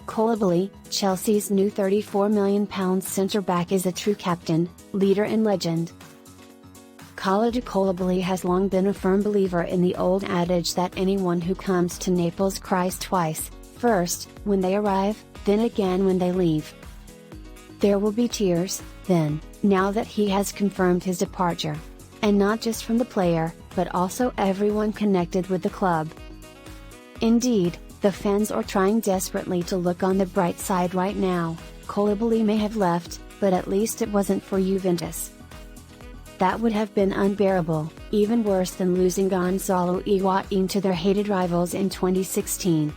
Koulibaly, Chelsea's new £34 million centre-back, is a true captain, leader and legend. Kalidou Koulibaly has long been a firm believer in the old adage that anyone who comes to Naples cries twice, first, when they arrive, then again when they leave. There will be tears, then, now that he has confirmed his departure. And not just from the player, but also everyone connected with the club. Indeed, the fans are trying desperately to look on the bright side right now. Koulibaly may have left, but at least it wasn't for Juventus. That would have been unbearable, even worse than losing Gonzalo Higuain to their hated rivals in 2016.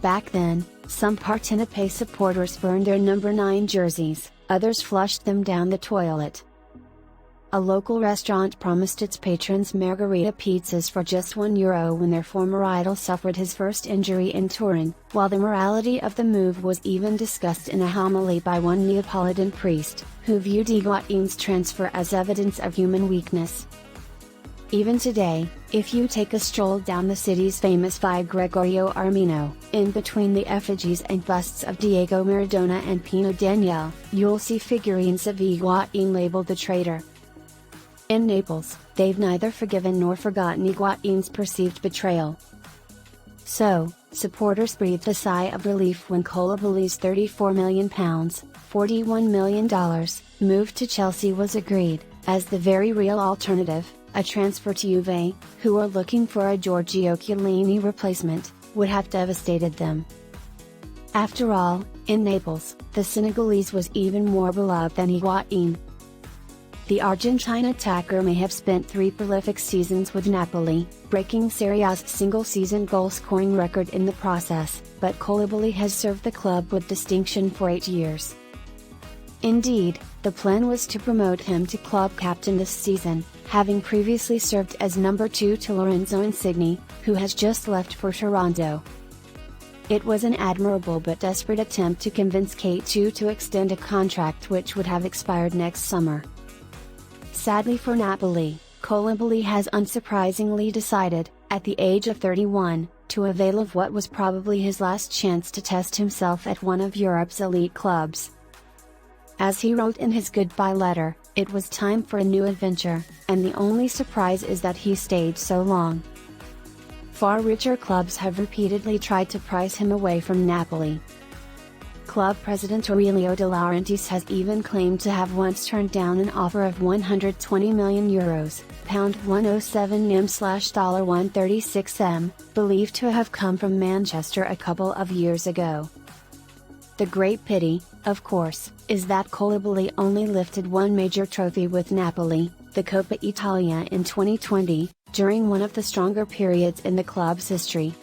Back then, some Partenope supporters burned their number 9 jerseys, others flushed them down the toilet. A local restaurant promised its patrons margarita pizzas for just €1 when their former idol suffered his first injury in Turin, while the morality of the move was even discussed in a homily by one Neapolitan priest, who viewed Higuain's transfer as evidence of human weakness. Even today, if you take a stroll down the city's famous Via Gregorio Armino, in between the effigies and busts of Diego Maradona and Pino Daniele, you'll see figurines of Higuain labeled the traitor. In Naples, they've neither forgiven nor forgotten Higuain's perceived betrayal. So, supporters breathed a sigh of relief when Koulibaly's £34 million, $41 million, move to Chelsea was agreed, as the very real alternative, a transfer to Juve, who are looking for a Giorgio Chiellini replacement, would have devastated them. After all, in Naples, the Senegalese was even more beloved than Higuain. The Argentine attacker may have spent 3 prolific seasons with Napoli, breaking Serie A's single-season goal-scoring record in the process, but Koulibaly has served the club with distinction for 8 years. Indeed, the plan was to promote him to club captain this season, having previously served as number 2 to Lorenzo Insigne, who has just left for Toronto. It was an admirable but desperate attempt to convince K2 to extend a contract which would have expired next summer. Sadly for Napoli, Koulibaly has unsurprisingly decided, at the age of 31, to avail of what was probably his last chance to test himself at one of Europe's elite clubs. As he wrote in his goodbye letter, it was time for a new adventure, and the only surprise is that he stayed so long. Far richer clubs have repeatedly tried to price him away from Napoli. Club president Aurelio De Laurentiis has even claimed to have once turned down an offer of €120 million, £107m/$136m, believed to have come from Manchester a couple of years ago. The great pity, of course, is that Koulibaly only lifted one major trophy with Napoli, the Coppa Italia in 2020, during one of the stronger periods in the club's history.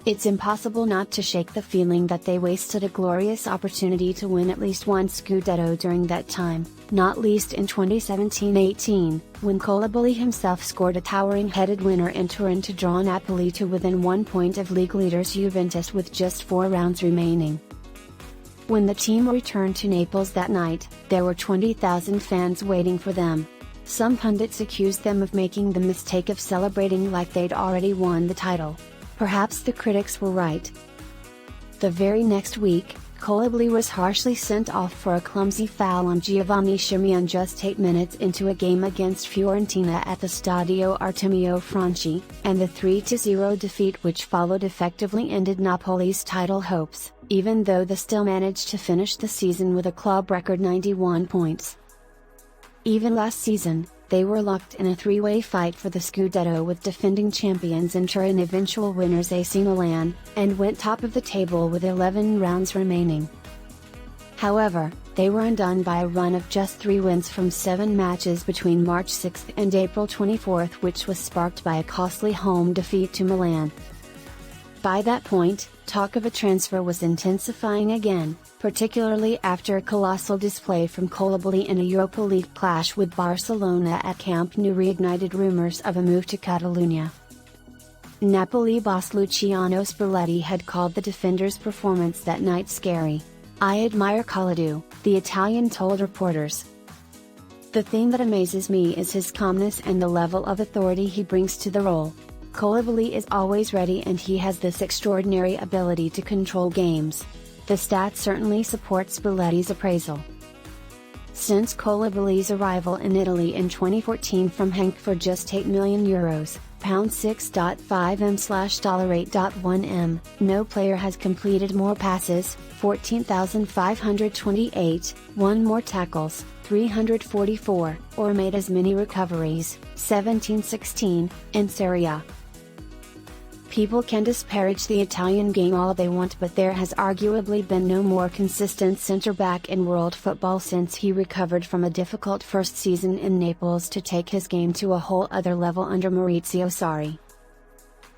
It's impossible not to shake the feeling that they wasted a glorious opportunity to win at least one Scudetto during that time, not least in 2017-18, when Koulibaly himself scored a towering-headed winner in Turin to draw Napoli to within 1 point of league leaders Juventus with just 4 rounds remaining. When the team returned to Naples that night, there were 20,000 fans waiting for them. Some pundits accused them of making the mistake of celebrating like they'd already won the title. Perhaps the critics were right. The very next week, Koulibaly was harshly sent off for a clumsy foul on Giovanni Scimione just 8 minutes into a game against Fiorentina at the Stadio Artemio Franchi, and the 3-0 defeat which followed effectively ended Napoli's title hopes, even though they still managed to finish the season with a club record 91 points. Even last season, they were locked in a 3-way fight for the Scudetto with defending champions Inter and eventual winners AC Milan, and went top of the table with 11 rounds remaining. However, they were undone by a run of just 3 wins from 7 matches between March 6 and April 24, which was sparked by a costly home defeat to Milan. By that point, talk of a transfer was intensifying again, particularly after a colossal display from Koulibaly in a Europa League clash with Barcelona at Camp Nou reignited rumors of a move to Catalonia. Napoli boss Luciano Spalletti had called the defender's performance that night scary. "I admire Kalidou," the Italian told reporters. "The thing that amazes me is his calmness and the level of authority he brings to the role. Koulibaly is always ready and he has this extraordinary ability to control games. The stat certainly supports Spalletti's appraisal. Since Koulibaly's arrival in Italy in 2014 from Henk for just €8 million, £6.5m/$8.1m, no player has completed more passes, 14,528, won more tackles, 344, or made as many recoveries, 1716, in Serie A. People can disparage the Italian game all they want, but there has arguably been no more consistent centre-back in world football since he recovered from a difficult first season in Naples to take his game to a whole other level under Maurizio Sarri.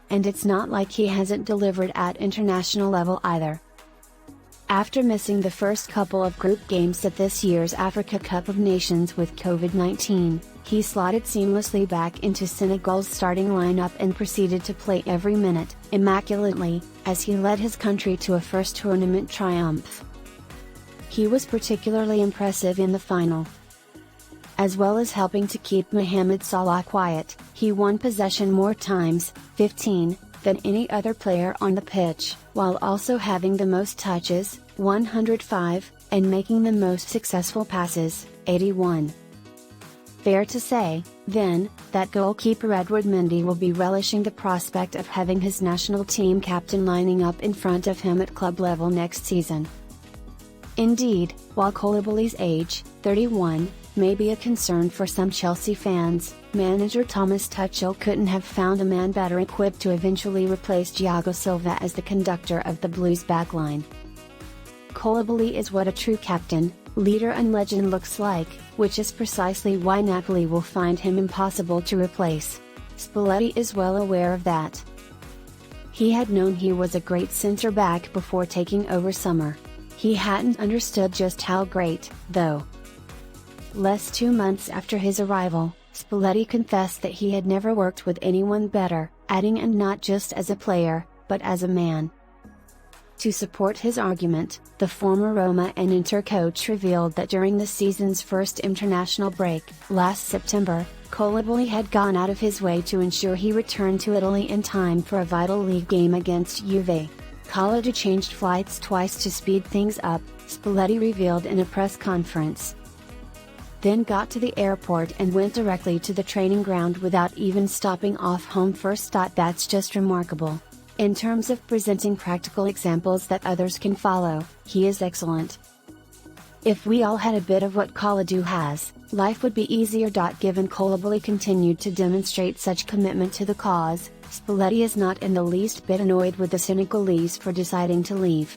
And it's not like he hasn't delivered at international level either. After missing the first couple of group games at this year's Africa Cup of Nations with COVID-19, he slotted seamlessly back into Senegal's starting lineup and proceeded to play every minute, immaculately, as he led his country to a first tournament triumph. He was particularly impressive in the final. As well as helping to keep Mohamed Salah quiet, he won possession more times, 15, than any other player on the pitch, while also having the most touches, 105, and making the most successful passes, 81. Fair to say, then, that goalkeeper Edouard Mendy will be relishing the prospect of having his national team captain lining up in front of him at club level next season. Indeed, while Koulibaly's age, 31, may be a concern for some Chelsea fans, manager Thomas Tuchel couldn't have found a man better equipped to eventually replace Thiago Silva as the conductor of the Blues' backline. Koulibaly is what a true captain, leader and legend looks like, which is precisely why Napoli will find him impossible to replace. Spalletti is well aware of that. He had known he was a great centre-back before taking over summer. He hadn't understood just how great, though. Less 2 months after his arrival, Spalletti confessed that he had never worked with anyone better, adding, and not just as a player, but as a man. To support his argument, the former Roma and Inter coach revealed that during the season's first international break, last September, Koulibaly had gone out of his way to ensure he returned to Italy in time for a vital league game against Juve. Koulibaly changed flights twice to speed things up, Spalletti revealed in a press conference. Then got to the airport and went directly to the training ground without even stopping off home first. That's just remarkable. In terms of presenting practical examples that others can follow, he is excellent. If we all had a bit of what Koulibaly has, life would be easier. Given Koulibaly continued to demonstrate such commitment to the cause, Spalletti is not in the least bit annoyed with the Senegalese for deciding to leave.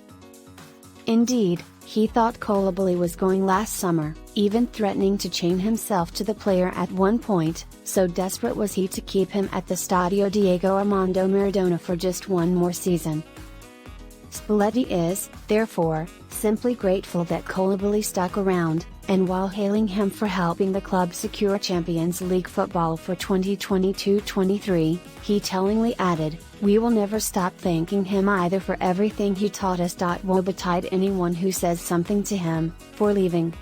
Indeed, he thought Koulibaly was going last summer, even threatening to chain himself to the player at one point, so desperate was he to keep him at the Stadio Diego Armando Maradona for just one more season. Spalletti is, therefore, simply grateful that Koulibaly stuck around, and while hailing him for helping the club secure Champions League football for 2022-23, he tellingly added, "We will never stop thanking him either for everything he taught us. Woe betide anyone who says something to him, for leaving."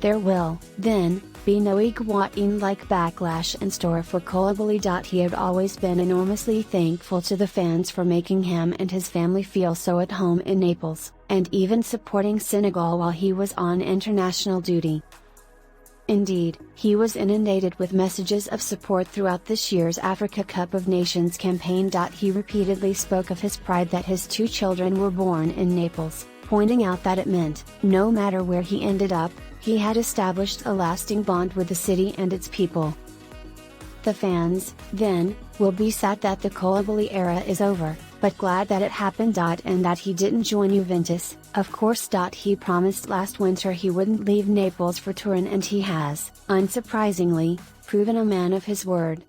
There will, then, be no Higuain-like backlash in store for Koulibaly. He had always been enormously thankful to the fans for making him and his family feel so at home in Naples, and even supporting Senegal while he was on international duty. Indeed, he was inundated with messages of support throughout this year's Africa Cup of Nations campaign. He repeatedly spoke of his pride that his 2 children were born in Naples, pointing out that it meant, no matter where he ended up, he had established a lasting bond with the city and its people. The fans, then, will be sad that the Koulibaly era is over, but glad that it happened. And that he didn't join Juventus, of course. He promised last winter he wouldn't leave Naples for Turin, and he has, unsurprisingly, proven a man of his word.